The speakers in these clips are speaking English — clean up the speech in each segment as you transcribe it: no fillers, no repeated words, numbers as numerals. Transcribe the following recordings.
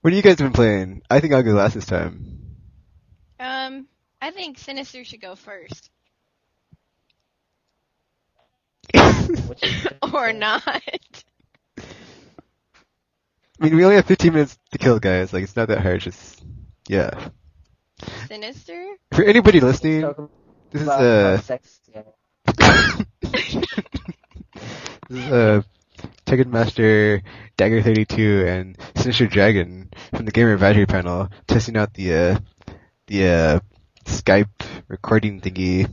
What have you guys been playing? I think I'll go last this time. I think Sinister should go first. Which is Or not. I mean, we only have 15 minutes to kill, guys. Like, it's not that hard. Just, yeah. Sinister? For anybody let's listening, talk this is about sex. Yeah. this is Tekken Master Dagger 32 and Sinister Dragon from the Gamer Advisory Panel testing out the Skype recording thingy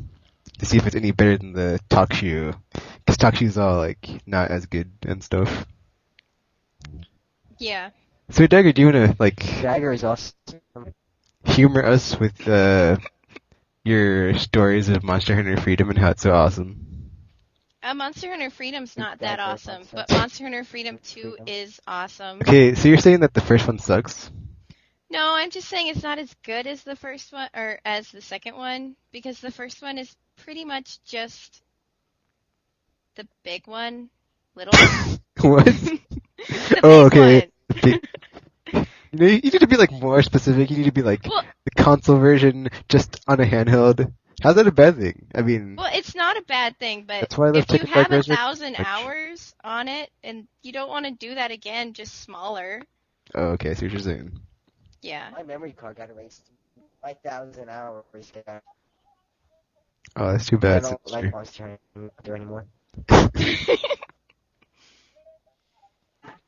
to see if it's any better than the TalkShoe. Because TalkShoe's all like not as good and stuff. Yeah. So Dagger, do you wanna like Dagger is awesome. humor us with your stories of Monster Hunter Freedom and how it's so awesome? Monster Hunter Freedom's not that Dagger awesome, is but awesome. Monster Hunter Freedom 2 is awesome. Okay, so you're saying that the first one sucks? No, I'm just saying it's not as good as the first one, or as the second one, because the first one is pretty much just the big one. Little one. What? The Oh, big okay. one. You know, you need to be like more specific. You need to be like Well, the console version just on a handheld. How's that a bad thing? I mean, well, it's not a bad thing, but that's why I love if you Tekken have Tag Racer 1,000 much. hours on it and you don't want to do that again, just smaller. Oh, okay, I see what you're saying. Yeah. My memory card got erased. 5,000 hours. Got. Oh, that's too I bad. don't Sister. like Monster Hunter anymore.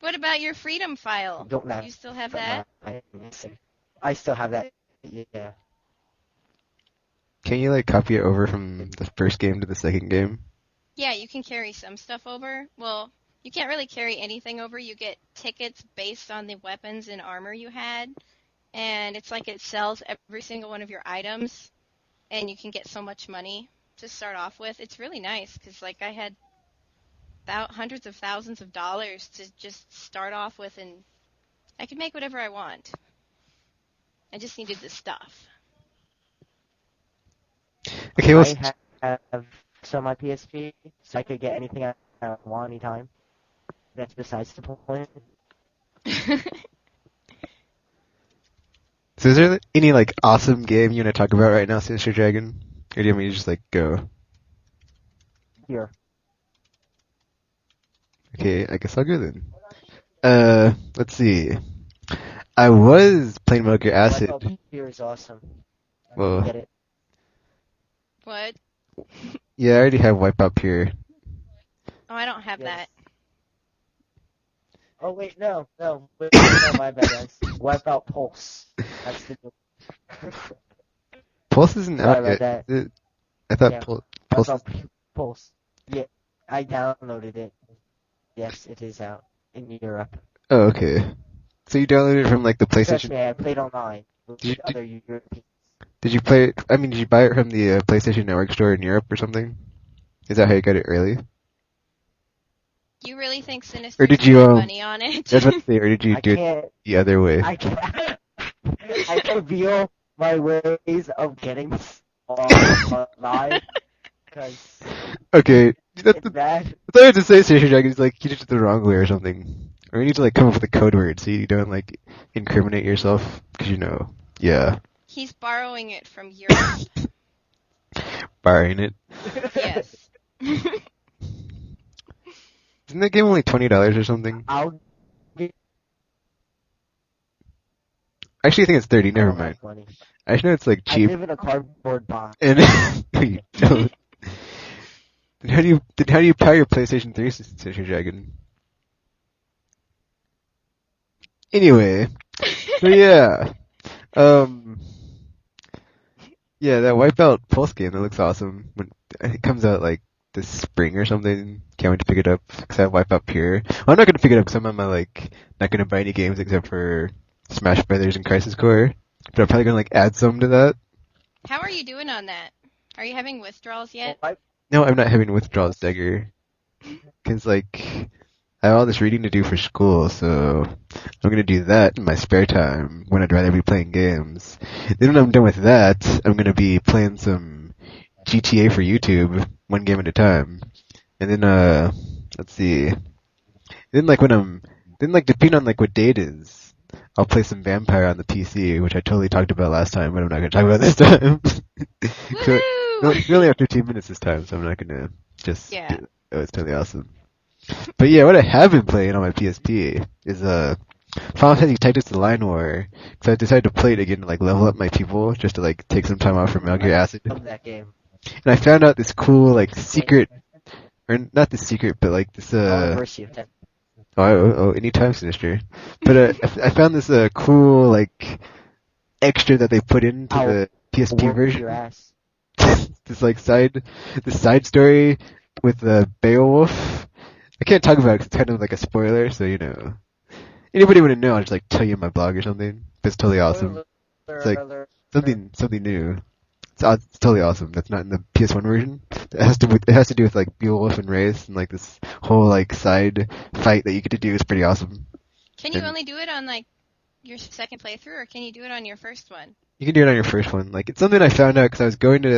What about your Freedom file? Don't matter. You still have that? I still have that. Yeah. Can you like copy it over from the first game to the second game? Yeah, you can carry some stuff over. Well, you can't really carry anything over. You get tickets based on the weapons and armor you had. And it's like it sells every single one of your items. And you can get so much money to start off with. It's really nice because like I had hundreds of thousands of dollars to just start off with, and I could make whatever I want. I just needed the stuff. Okay, well, I have some on my PSP, so I could get anything I want anytime. That's besides the point. so is there any like awesome game you want to talk about right now, Sinister Dragon? Or do you want me to just like go? Here. Okay, I guess I'll go then. Let's see. I was playing Metal Gear Acid. Wipeout here is awesome. Well, Get it. What? yeah, I already have Wipeout Pure. Oh, I don't have Yes. that. Oh wait, no, wait, no, my bad, guys. Wipeout Pulse. That's the. Pulse isn't Sorry out about yet. that. is it? I thought Yeah. Pulse. Wipeout Pulse. Yeah, I downloaded it. Yes, it is out in Europe. Oh, okay. So you downloaded it from like the Trust PlayStation? me, I played online with Did you- other Europeans. Did you play it? I mean, did you buy it from the PlayStation Network store in Europe or something? Is that how you got it early? You really think Sinister Or did spent you, money on it? That's what I say. Or did you I do it can't. the other way? I can't. I can reveal my ways of getting this live because Okay. That's it's bad. what I had to say, Sinister Dragon. Is like you did it the wrong way or something. Or you need to like come up with a code word so you don't like incriminate yourself because you know. Yeah. He's borrowing it from Europe. Borrowing it. Yes. Isn't that game only $20 or something? I'll get I actually think it's 30. Never mind. money. I just know it's like I cheap. live in a cardboard box. And no, you don't. Then how do you power your PlayStation 3, Sinister Dragon? Anyway, so yeah, yeah, that Wipeout Pulse game that looks awesome. When it comes out like this spring or something, can't wait to pick it up because I have Wipeout Pure. Well, I'm not gonna pick it up because I'm on my like not gonna buy any games except for Smash Brothers and Crisis Core. But I'm probably gonna like add some to that. How are you doing on that? Are you having withdrawals yet? No, I'm not having withdrawals, Dagger. Because, like, I have all this reading to do for school, so I'm gonna do that in my spare time when I'd rather be playing games. Then when I'm done with that, I'm gonna be playing some GTA for YouTube, one game at a time. And then, let's see. Then, like, depending on, like, what day it is, I'll play some Vampire on the PC, which I totally talked about last time, but I'm not gonna talk about this time. So, no, we only have 15 minutes this time, so I'm not gonna just. Yeah. Oh, it's totally awesome. But yeah, what I have been playing on my PSP is Final Fantasy Tactics: The Line War. Because I decided to play it again to like level up my people, just to like take some time off from Metal Gear Acid. I love that game. And I found out this cool like secret, or not the secret, but like this I'll reverse you. anytime, Sinister. But I found this cool like extra that they put into the PSP Whoop version. your ass. This like side story with Beowulf. I can't talk about it 'cause it's kind of like a spoiler, so you know. Anybody want to know, I'll just like tell you in my blog or something. But it's totally awesome. It's like something new. It's totally awesome. That's not in the PS1 version. It has to do with like Beowulf and Wraith and like this whole like side fight that you get to do is pretty awesome. Can you only do it on like your second playthrough, or can you do it on your first one? You can do it on your first one. Like it's something I found out because I was going to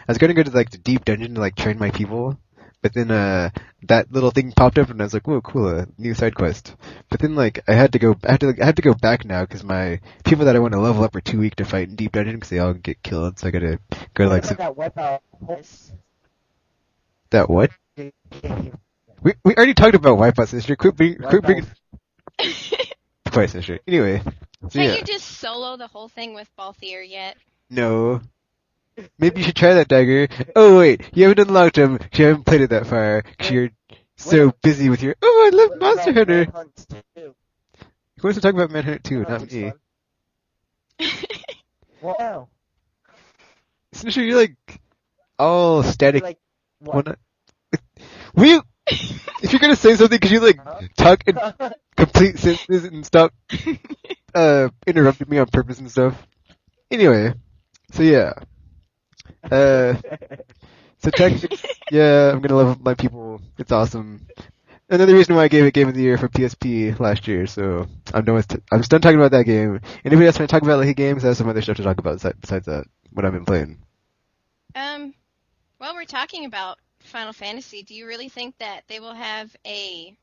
go to like the deep dungeon to like train my people. But then that little thing popped up and I was like, "Whoa, cool, a new side quest." But then like I had to go back now because my people that I want to level up are too weak to fight in deep dungeon because they all get killed. So I gotta go to like some. That wipeout. That what? We already talked about Wipeout, Sister. Quit bringing. Quiet, Sister. Anyway. So, Can't yeah. you just solo the whole thing with Balthier yet? No. Maybe you should try that, Dagger. Oh wait, you haven't unlocked him because you haven't played it that far because you're so busy with your. Oh, I love Monster Hunter. Who wants to talk about Manhunt 2? Not me. Wow. Sister, you're like all static. Like what? Will you, if you're gonna say something, could you like talk in complete sentences and stop interrupting me on purpose and stuff? Anyway, so yeah. So tactics, yeah, I'm gonna level up my people. It's awesome. Another reason why I gave it Game of the Year for PSP last year. So I'm done I'm just done talking about that game. Anybody else want to talk about like games? I have some other stuff to talk about besides that. What I've been playing. Well, we're talking about Final Fantasy. Do you really think that they will have a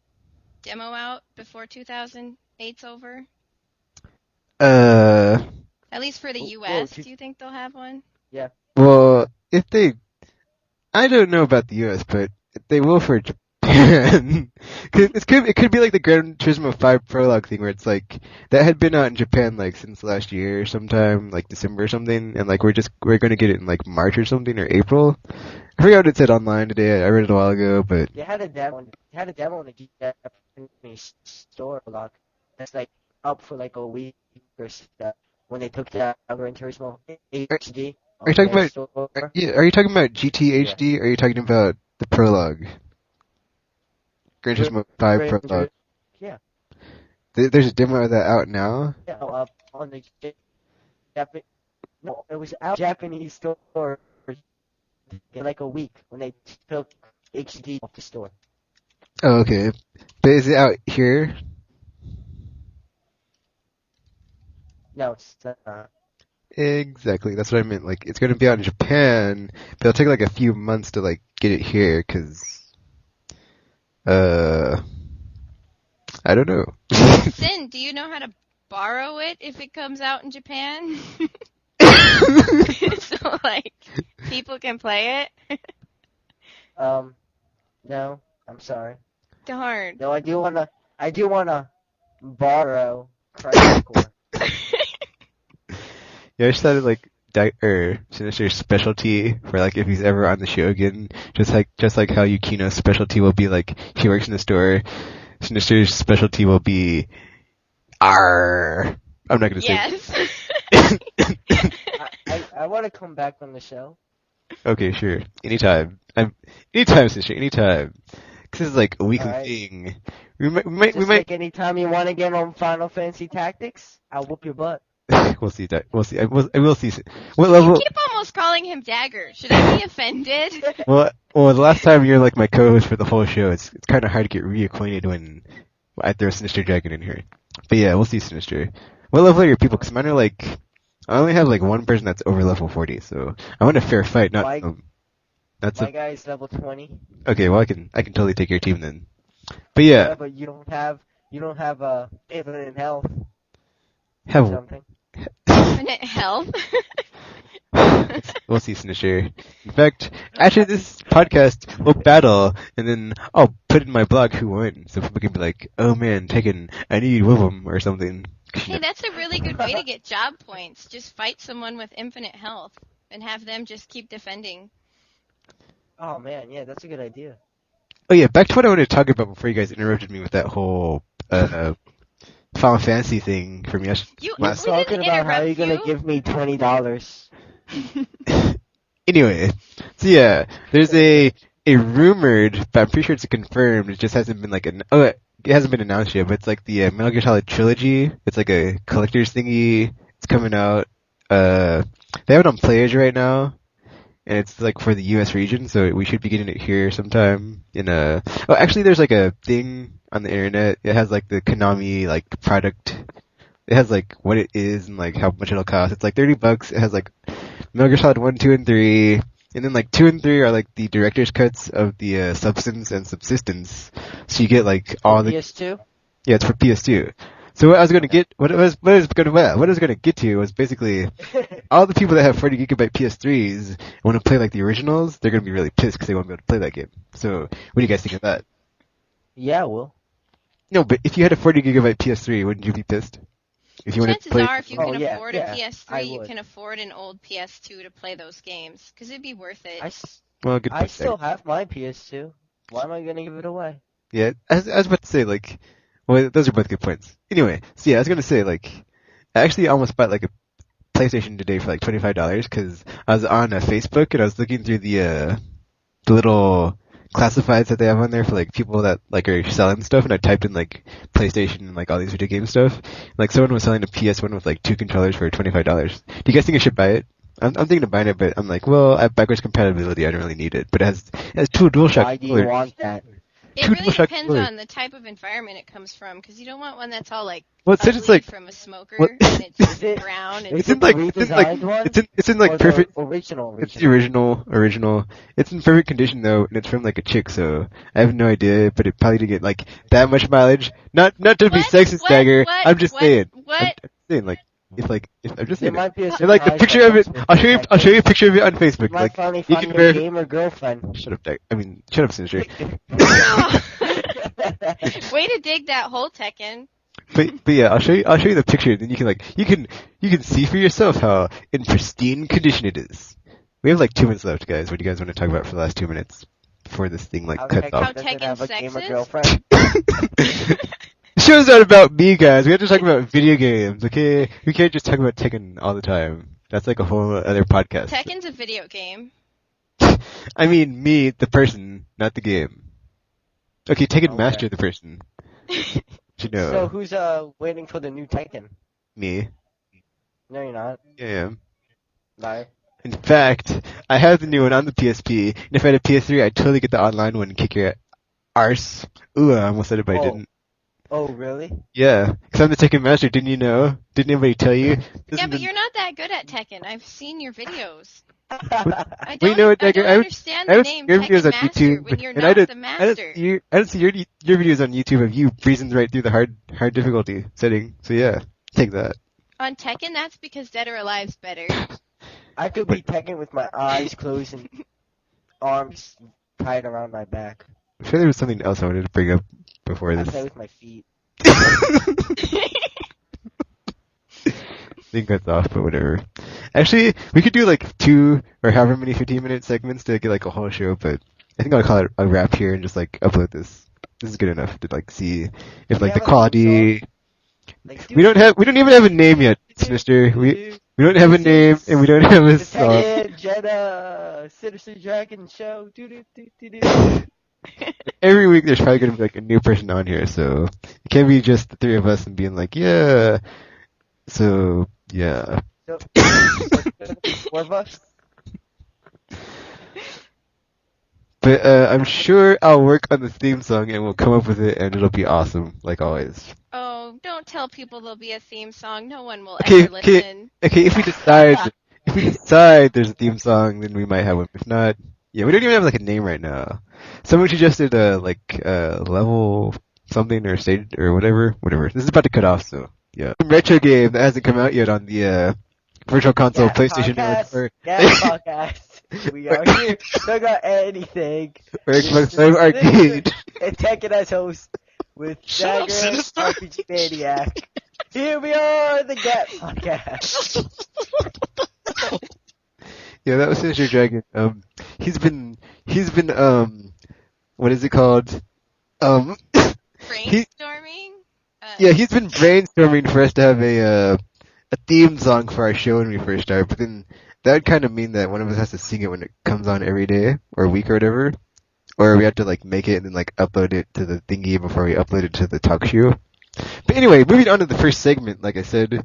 demo out before 2008's over? At least for the US, do you think they'll have one? Yeah. Well, I don't know about the US, but they will for Japan. It could be like the Gran Turismo 5 prologue thing where it's like, that had been out in Japan like since last year sometime, like December or something, and like we're gonna get it in like March or something, or April. I forgot what it said online today, I read it a while ago, but... They had a demo in the Japanese store, lock. That's like up for like a week or so, when they took the Gran Turismo HD. Are you talking about GT HD, or are you talking about the prologue? Gran Turismo 5 prologue. Yeah. There's a demo of that out now? Yeah, up on the Japanese... No, it was out Japanese store in like a week when they took HD off the store. Oh, okay. But is it out here? No, it's not. Exactly, that's what I meant. Like, it's gonna be out in Japan, but it'll take like a few months to like get it here, cause, I don't know. Sin, do you know how to borrow it if it comes out in Japan? So, like, people can play it? No, I'm sorry. Darn. No, I do wanna borrow Crisis Core. Yeah, I just thought of like Sinister's specialty for like if he's ever on the show again, just like how Yukino's specialty will be like he works in the store, Sinister's specialty will be R. I'm not gonna say. Yes. I want to come back on the show. Okay, sure. Anytime. Anytime, Sinister. Anytime. Cause this is like a weekly Alright. thing. We might. Like anytime you want to get on Final Fantasy Tactics, I'll whoop your butt. We'll see that. We'll see. I will see. What level? You keep almost calling him Dagger. Should I be offended? Well, the last time you're like my co-host for the whole show, it's kind of hard to get reacquainted when I throw Sinister Dragon in here. But yeah, we'll see, Sinister. What level are your people? Because mine are like, I only have like one person that's over level 40, so I want a fair fight. Not my guy's level 20. Okay, well I can totally take your team then. But yeah. But you don't have infinite health. Have something. Infinite health. we'll see, Snitcher. In fact, actually, this podcast will battle, and then I'll put in my blog who won, so people can be like, "Oh man, Tekken, I need Willem or something." Hey, that's a really good way to get job points. Just fight someone with infinite health and have them just keep defending. Oh man, yeah, that's a good idea. Oh yeah, back to what I wanted to talk about before you guys interrupted me with that whole Final Fantasy thing from yesterday. You We're we talking didn't about how interrupt you're gonna you. give me $20. Anyway, so yeah, there's a rumored, but I'm pretty sure it's confirmed. It just hasn't been like it hasn't been announced yet. But it's like the Metal Gear Solid trilogy. It's like a collector's thingy. It's coming out. They have it on Players right now, and it's like for the U.S. region, so we should be getting it here sometime. Oh, actually, there's like a thing on the internet. It has like the Konami like product. It has like what it is and like how much it'll cost. It's like $30. It has like Metal Gear Solid 1, 2, and 3, and then like 2 and 3 are like the director's cuts of the Substance and Subsistence. So you get like all the PS2? yeah, it's for PS2. So what I was gonna get, what I was gonna get to was basically all the people that have 40 gigabyte PS3s and want to play like the originals, they're gonna be really pissed because they won't be able to play that game. So what do you guys think of that? Yeah, well. No, but if you had a 40 gigabyte PS3, wouldn't you be pissed? If you wanted to Chances play, are, if you Oh, can yeah, afford yeah, a I PS3, you would. can afford an old PS2 to play those games. Because it'd be worth it. well, good I point still have my PS2. Why am I gonna give it away? Yeah, I was about to say, like, well, those are both good points. Anyway, so yeah, I was gonna say, like, I actually almost bought, like, a PlayStation today for, like, $25, because I was on Facebook, and I was looking through the little classifieds that they have on there for, like, people that, like, are selling stuff, and I typed in, like, PlayStation and, like, all these video game stuff. Like, someone was selling a PS1 with, like, 2 controllers for $25. Do you guys think I should buy it? I'm thinking of buying it, but I'm like, well, I have backwards compatibility, I don't really need it. But it has 2 DualShock Why do you controllers. want that? It Two really DualShock depends controllers. on the type of environment it comes from. Because you don't want one that's all, like, Well, it says ugly it's like, from a smoker. what- And it's Is it- brown. And it's in like, redesigned one? it's in like Or perfect. the original. It's the original. It's in perfect condition though, and it's from like a chick, so I have no idea, but it probably didn't get like that much mileage. Not to be What? sexist, What? Dagger. What? I'm just What? saying. What? I'm saying like if I'm just There saying. might be a And, like the surprise picture of it. that comes I'll show you. with I'll show you a it. picture of it on You Facebook. might Like finally you find can your verify. gamer girlfriend. Shut up, Shut up, Sinister. Way to dig that hole, Tekken. But yeah, I'll show you the picture, then you can you can see for yourself how in pristine condition it is. We have like 2 minutes left, guys. What do you guys want to talk about for the last 2 minutes before this thing like How cuts the heck off? How does it have a Tekken's gamer sexist? girlfriend? The show's not about me, guys. We have to talk about video games, okay? We can't just talk about Tekken all the time. That's like a whole other podcast. Tekken's a video game. I mean, me, the person, not the game. Okay, Tekken Okay. Master, the person. You know, So who's waiting for the new Tekken? me. No, you're not. Yeah, I am. Liar. In fact, I have the new one on the PSP, and if I had a PS3, I'd totally get the online one and kick your arse. Ooh, I almost said it, but I Oh. didn't. Oh, really? Yeah, because I'm the Tekken Master, didn't you know? Didn't anybody tell you? Yeah, but you're not that good at Tekken. I've seen your videos. I Well, don't, you know what, I Dagger? don't understand the would name see your videos Tekken on Master YouTube, when you're and not the I master. didn't see your videos on YouTube of you breezing right through the hard difficulty setting. So yeah, take that. On Tekken, that's because Dead or Alive's better. I could be Tekken with my eyes closed and arms tied around my back. I'm sure there was something else I wanted to bring up before I this. play with my feet. Thing cuts off, but whatever. Actually, we could do like 2 or however many 15-minute segments to get like a whole show, but I think I'll call it a wrap here and just like upload this. This is good enough to like see if like the quality. Like, We don't even have a name yet, Mister. We don't have a name and we don't have a the song. Tekken Jeddah Citizen Dragon show. Doo-doo-doo-doo-doo. Every week there's probably gonna be like a new person on here, so it can't be just the 3 of us and being like, yeah. So yeah. So, 4 of us? But I'm sure I'll work on the theme song and we'll come up with it and it'll be awesome, like always. Oh, don't tell people there'll be a theme song. No one will Okay, ever listen. Okay, if we decide there's a theme song, then we might have one. If not, yeah, we don't even have like a name right now. Someone suggested level something or stage or whatever. This is about to cut off, so Yeah. Retro game that hasn't come out yet on the Virtual Console Gas PlayStation Network podcast. or Gas podcast. We are here. Talk about anything. or This Xbox is Live Sinister Arcade. and Tekken as host with Shut up, Dagger, Sinister. RPG Maniac. Here we are, the Gas podcast. Yeah, that was Sinister Dragon. He's been what is it called? He Brainstorming? yeah, he's been brainstorming for us to have a theme song for our show when we first start, but then that would kind of mean that one of us has to sing it when it comes on every day or week or whatever, or we have to like make it and then like upload it to the thingy before we upload it to the talk show. But anyway, moving on to the first segment, like I said,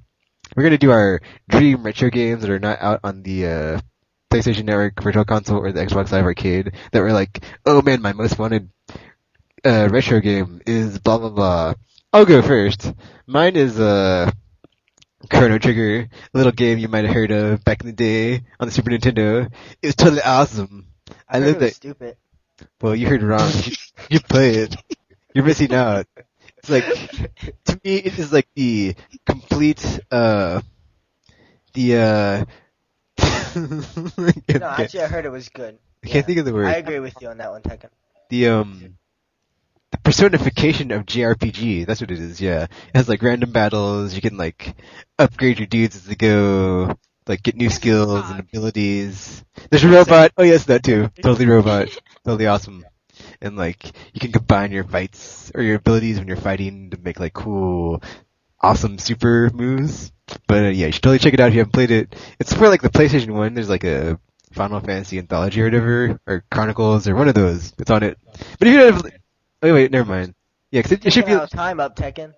we're gonna do our dream retro games that are not out on the PlayStation Network, Virtual Console, or the Xbox Live Arcade that were like, oh man, my most wanted retro game is blah blah blah. I'll go first. Mine is Chrono Trigger, a little game you might have heard of back in the day on the Super Nintendo. It was totally awesome. I heard love it was that. stupid. Well, you heard wrong. You play it. You're missing out. It's like, to me, it is like the complete, No, actually, I heard it was good. I can't think of the word. I agree with you on that one, Tekken. The personification of JRPG, that's what it is, yeah. It has like random battles, you can like upgrade your dudes as they go, like get new There's a skills dog. and abilities. There's a robot, oh yes, that too. Totally robot. Totally awesome. And like, you can combine your fights, or your abilities when you're fighting to make like cool, awesome super moves. But yeah, you should totally check it out if you haven't played it. It's for like the PlayStation 1, there's like a Final Fantasy Anthology or whatever, or Chronicles, or one of those. It's on it. But if you don't have, oh wait, never mind. Yeah, 'cause it should be, Taking our time up, Tekken.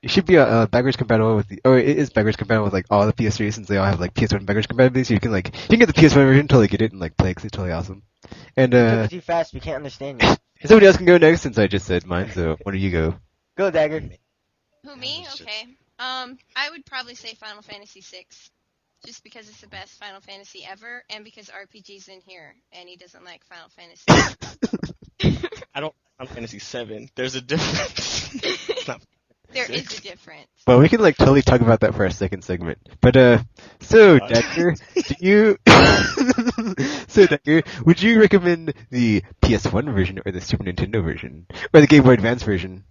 it should be backwards compatible with the, it is backwards compatible with like all the PS3 since they all have like PS1 backwards compatibility, so you can like, you can get the PS1 version, totally get it and like play 'cause it's totally awesome. And You took it too fast, we can't understand you. somebody else can go next since I just said mine, so why don't you go? Go, Dagger. Who, me? Okay. I would probably say Final Fantasy VI. Just because it's the best Final Fantasy ever, and because RPG's in here, and he doesn't like Final Fantasy. I don't Final Fantasy 7. There's a difference. It's not There six. is a difference. Well, we can like totally talk about that for our second segment. But so Dexter, do you? So Dexter, would you recommend the PS1 version or the Super Nintendo version, or the Game Boy Advance version,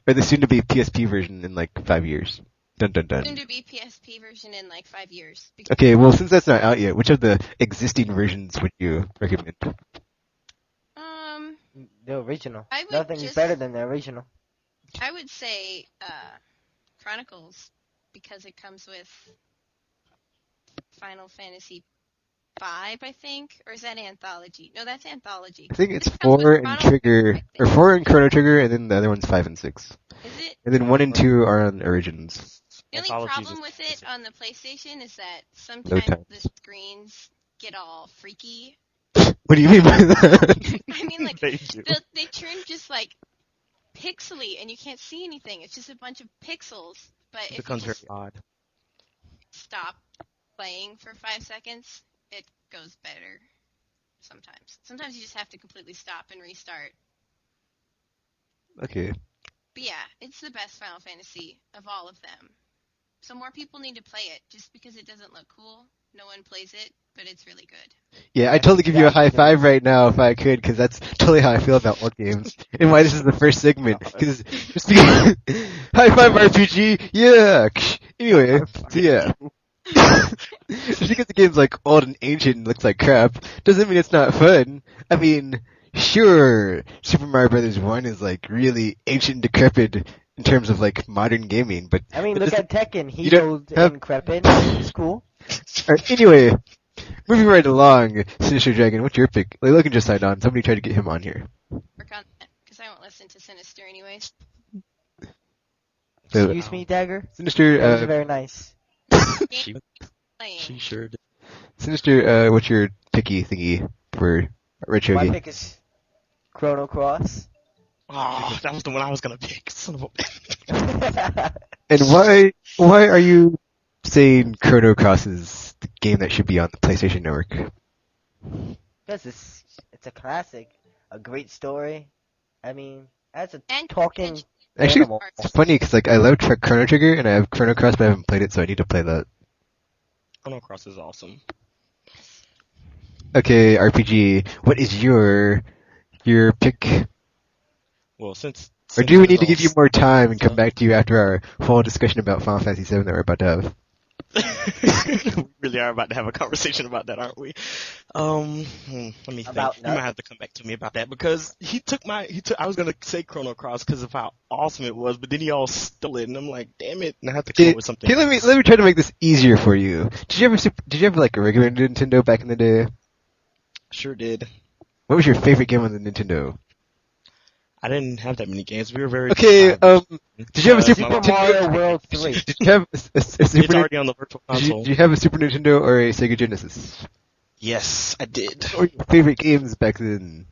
or the soon-to-be PSP version in like 5 years? Dun dun dun. Soon to be PSP version in like 5 years. Okay, well since that's not out yet, which of the existing versions would you recommend? The original. I would Nothing is just- better than the original. I would say Chronicles, because it comes with Final Fantasy 5, I think, or is that Anthology? No, that's Anthology. I think it's It comes with 4 and Chrono Trigger, I think. or 4 and Chrono Trigger, and then the other one's 5 and 6. Is it? And then 1 and 2 are on Origins. The only Anthologies problem is- with it on the PlayStation is that No sometimes time. the screens get all freaky. What do you mean by that? I mean, like, They do. they turn just like pixely, and you can't see anything. It's just a bunch of pixels. But It if you becomes very just odd. stop playing for 5 seconds, it goes better. Sometimes you just have to completely stop and restart. Okay. But yeah, it's the best Final Fantasy of all of them. So more people need to play it. Just because it doesn't look cool, no one plays it, but it's really good. Yeah, I'd totally give you a high five right now if I could, because that's totally how I feel about old games. And why this is the first segment. Because just because high five RPG, yeah. Anyway, so yeah. Just because the game's like old and ancient and looks like crap, doesn't mean it's not fun. I mean, sure, Super Mario Brothers 1 is like really ancient and decrepit in terms of like modern gaming, but I mean, but look this- at Tekken. He's you don't old have- and crepit. It's cool. Alright, anyway, moving right along, Sinister Dragon, what's your pick? Like, Logan just signed on. Somebody tried to get him on here. Work on that, because I won't listen to Sinister anyways. So, Excuse me, Dagger. Sinister, That was very nice. She, Playing. she sure did. Sinister, what's your picky thingy for retro My game? pick is Chrono Cross. Oh, that was the one I was gonna pick. Son of a bitch. And why are you saying Chrono Cross is the game that should be on the PlayStation Network? Because it's a classic, a great story. I mean, as a And talking Actually, Animal. it's funny because like I love Chrono Trigger and I have Chrono Cross, but I haven't played it, so I need to play that. Chrono Cross is awesome. Okay, RPG. What is your pick? Well, since Or do we it is need to all give you more time and come stuff- back to you after our full discussion about Final Fantasy VII that we're about to have? we really are about to have a conversation about that, aren't we? Let me think. About You might have to come back to me about that because I was gonna say Chrono Cross because of how awesome it was, but then he all stole it, and I'm like, damn it, and I have to come Okay, up with something. okay, let me try to make this easier for you. Did you have like a regular Nintendo back in the day? Sure did. What was your favorite game on the Nintendo? I didn't have that many games. We were very Okay, did you have a Super Super Nintendo? Mario World 3. Did you have a It's Super? already on the Virtual Console. Did you have a Super Nintendo or a Sega Genesis? Yes, I did. What were your favorite games back then?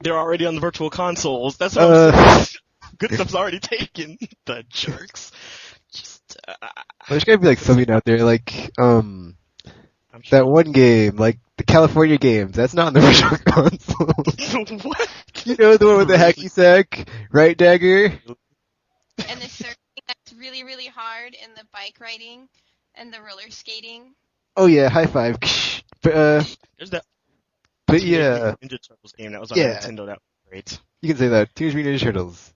They're already on the Virtual Consoles. That's what I'm saying. Good stuff's already taken. The jerks. Just, Well, there's gotta be like something out there, like I'm sure. that one game, like the California games. That's not on the Virtual Console. What? You know the one with the hacky sack, right, Dagger? And the surfing that's really, really hard, and the bike riding, and the roller skating. Oh yeah, high five. But There's that yeah, Ninja Turtles game that was on Yeah. Nintendo. That was great. you can say that. Teenage Mutant Ninja Turtles.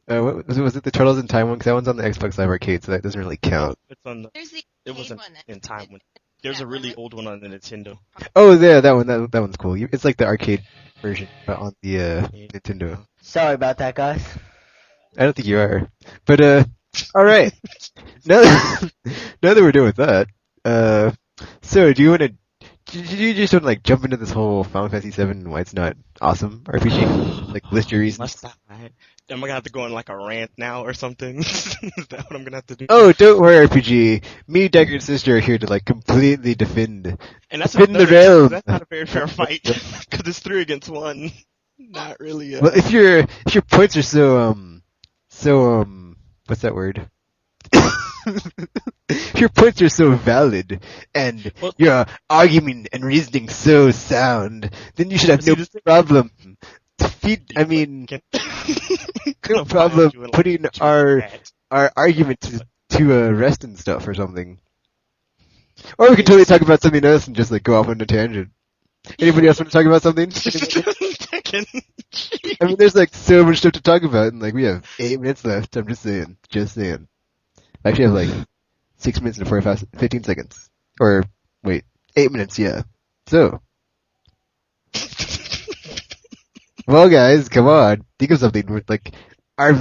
What was it? The Turtles in Time one? Because that one's on the Xbox Live Arcade, so that doesn't really count. It's on the. There's the It arcade wasn't one. in time when. There's a really old one on the Nintendo. Oh yeah, that one. That one's cool. It's like the arcade version, but on the Nintendo. Sorry about that, guys. I don't think you are. But all right. now that we're done with that, so do you want to? Do you just want to like jump into this whole Final Fantasy VII and why it's not awesome RPG? Like list your reasons. Must I? Am I gonna have to go on like a rant now or something? Is that what I'm gonna have to do? Oh, don't worry, RPG. Me, Dagger, and Sister are here to like completely defend. And that's Defend the another- realm. That's not a very fair fight because it's 3 against 1. Not really. Well, if your points are so what's that word? If your points are so valid and Well- your argument and reasoning so sound, then you should have See, no this thing- problem I mean, no problem putting our argument to rest and stuff or something. Or we could totally talk about something else and just like go off on a tangent. Anybody else want to talk about something? Tekken. I mean, there's like so much stuff to talk about, and like we have 8 minutes left. I'm just saying. I actually have like 6 minutes and 15 seconds. Or wait, 8 minutes, yeah. So, well, guys, come on, think of something with like our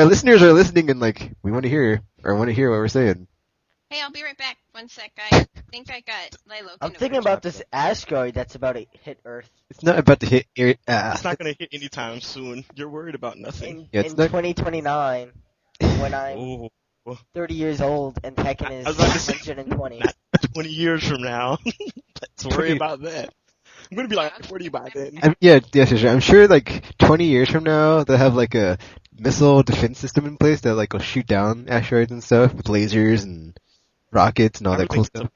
listeners are listening, and like we want to hear what we're saying. Hey, I'll be right back. One sec, guys. I think I got Lilo. I'm thinking about this asteroid that's about to hit Earth It's not about to hit It's not gonna hit anytime soon. You're worried about nothing. in, Yeah, it's in not- 2029 when I'm Oh, 30 years old and Tekken is I was about to say- 120. not 20 years from now. Let's worry 20 about that. I'm gonna be like 40 by then. Sure. I'm sure like 20 years from now they'll have like a missile defense system in place that like will shoot down asteroids and stuff with lasers and rockets and all that cool stuff.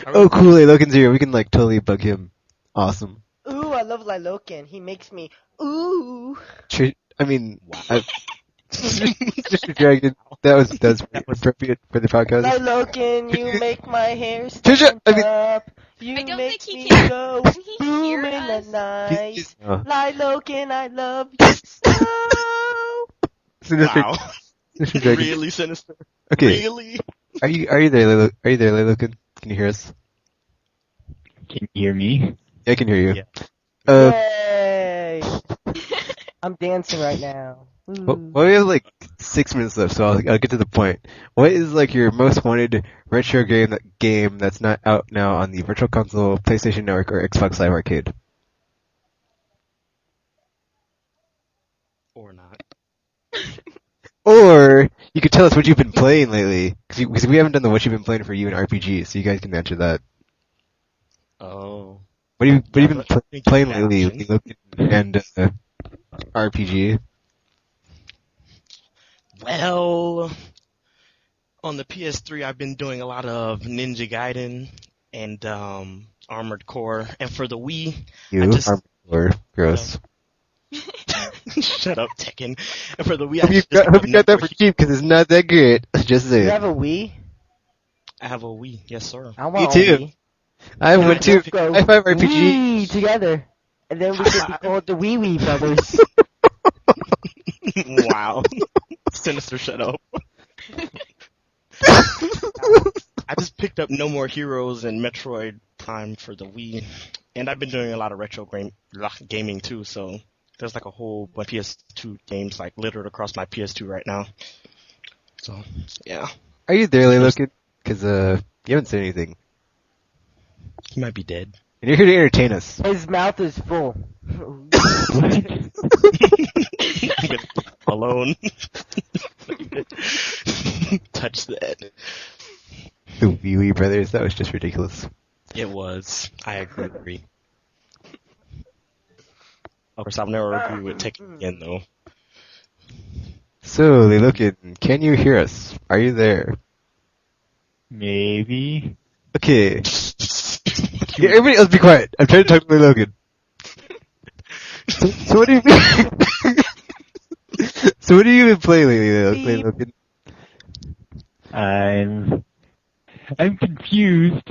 Oh, cool! Logan's here. We can like totally bug him. Awesome. Ooh, I love Lilokin. He makes me ooh. I mean, Wow. Mr. Dragon. That was appropriate for the podcast. Lilokin, you make my hair Trisha, stand I mean- up. You I don't make think he me can- go Can he boom hear in the us? night. Oh. Lilokin, I love you so. Sinister, Wow. Mr. Dragon. Really sinister. Okay, Really? are you there, Lilo? Are you there, Lilokin? Can you hear us? Can you hear me? Yeah, I can hear you. Yeah. Yay! I'm dancing right now. Ooh. Well, we have like 6 minutes left, so I'll get to the point. What is like your most wanted retro game that's not out now on the Virtual Console, PlayStation Network, or Xbox Live Arcade? Or not. Or you could tell us what you've been playing lately, because we haven't done the what you've been playing for you in RPG, so you guys can answer that. Oh. What have you been Thank you playing for that lately, option. Lilokin and RPG? Well, on the PS3, I've been doing a lot of Ninja Gaiden and Armored Core, and for the Wii, You I just- are more gross. Shut up, Tekken. And for the Wii, Hope you got that for cheap because it's not that good. Just You saying. have a Wii? I have a Wii, yes sir. I want Me a too. Wii. I have one too. Let's go I have RPG. Wii together. And then we could be called the Wee Wee Brothers. Wow. Sinister, shut up. I just picked up No More Heroes and Metroid Prime for the Wii, and I've been doing a lot of retro gaming too. So there's like a whole bunch of PS2 games like littered across my PS2 right now. So yeah, Are you there, looking? Because you haven't said anything, he might be dead. and you're here to entertain us. His mouth is full. Alone. Touch that. The Wee Wee Brothers. That was just ridiculous. It was. I agree. Of course, I'll never agree with Tekken again, though. So, looking, can you hear us? Are you there? Maybe. Okay. Yeah, everybody else be quiet. I'm trying to talk to Logan. So what do you So what have you been playing lately, Logan? I'm confused.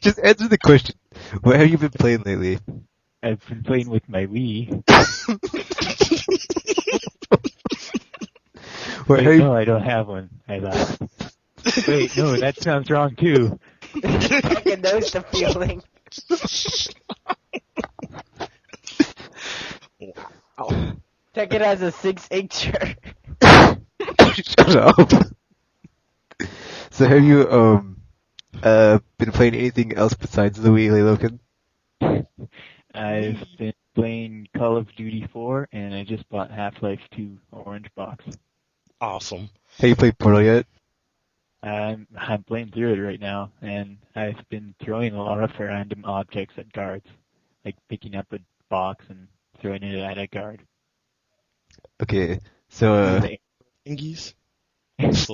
Just answer the question. What have you been playing lately? I've been playing with my Wii. What Wait, have you... no, I don't have one. I lied. Wait, no, that sounds wrong too. Tekken knows the feeling. Wow. Tekken has a 6-incher. Shut up. So have you been playing anything else besides the Wii, Logan? I've been playing Call of Duty 4, and I just bought Half-Life 2 Orange Box. Awesome. Have you played Portal yet? I'm playing through it right now, and I've been throwing a lot of random objects at guards, like picking up a box and throwing it at a guard. Okay, so The thingies. What's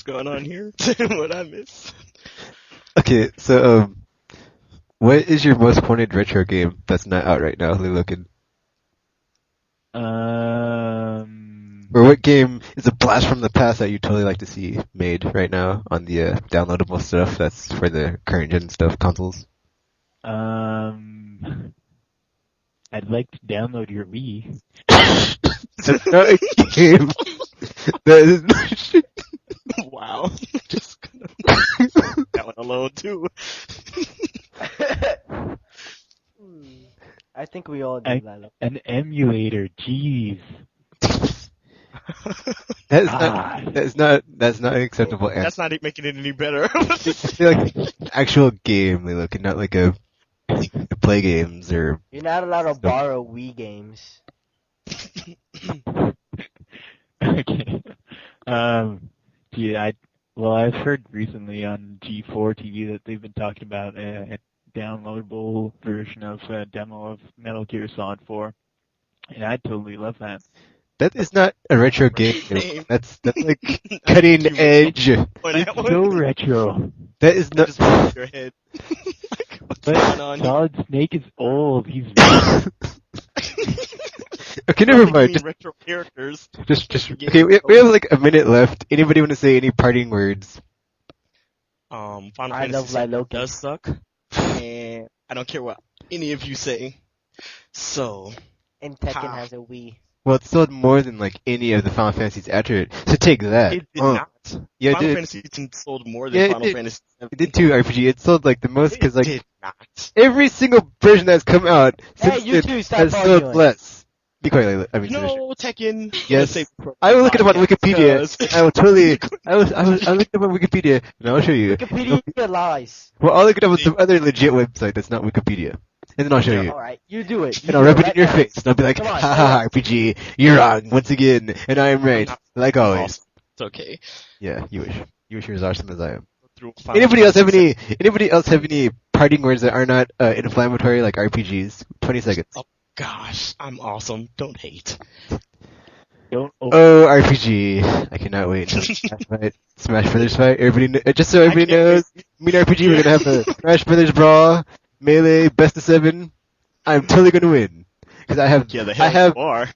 going on here? What I miss? okay, so what is your most wanted retro game that's not out right now, Logan? Or what game is a blast from the past that you'd totally like to see made right now on the downloadable stuff that's for the current gen stuff, consoles? I'd like to download your Wii. That's not a game. That is not shit. Wow. Just gonna that one alone too. I think we all do that. An emulator, jeez. That's not an acceptable answer. That's not making it any better. I feel like an actual game, Look, not like a play games or. You're not allowed to borrow Wii games. Okay. I've heard recently on G4 TV that they've been talking about a downloadable version of a demo of Metal Gear Solid 4, and I'd totally love that. That is not a retro game. That's like cutting edge. It's so retro. That is not. Just put your head. What's But going on? Solid Snake is old. He's Okay, never mind. Retro characters. Just. Okay, we have like a minute left. Anybody want to say any parting words? Final I love Fantasy VII Liloki. does suck, and I don't care what any of you say. So, And Tekken Ha. has a Wii. Well, it sold more than like any of the Final Fantasies after it. So take that. it did not. Yeah, it Final did. Fantasy VII sold more than Yeah, it Final did. Fantasy VII. It did too, RPG. It sold like the most because like It did not. every single version that's come out Hey, since you then two, stop has sold arguing. less. Be quiet, I mean, finish. No, Tekken. Yes. Say- I will look it up on Wikipedia. Because- I will totally. I will look it up on Wikipedia and I'll show you. Wikipedia lies. Well, I'll look it up on some other legit website that's not Wikipedia, and then I'll show you. Alright, you do it. And I'll rub it in your face, and I'll be like, Come ha on, ha come ha, on. RPG, you're wrong once again, and I am right, like always. Awesome. It's okay. Yeah, you wish. You wish you're as awesome as I am. Through Final Anybody else Fantasy have any parting words that are not inflammatory like RPGs? 20 seconds. Oh. Gosh, I'm awesome. Don't hate. don't. Oh, RPG. I cannot wait until Smash Brothers fight. Just so everybody knows, me and RPG, we're gonna have a Smash Brothers Brawl, Melee, Best of 7, I'm totally gonna win because I have Yeah, the I hell have you are.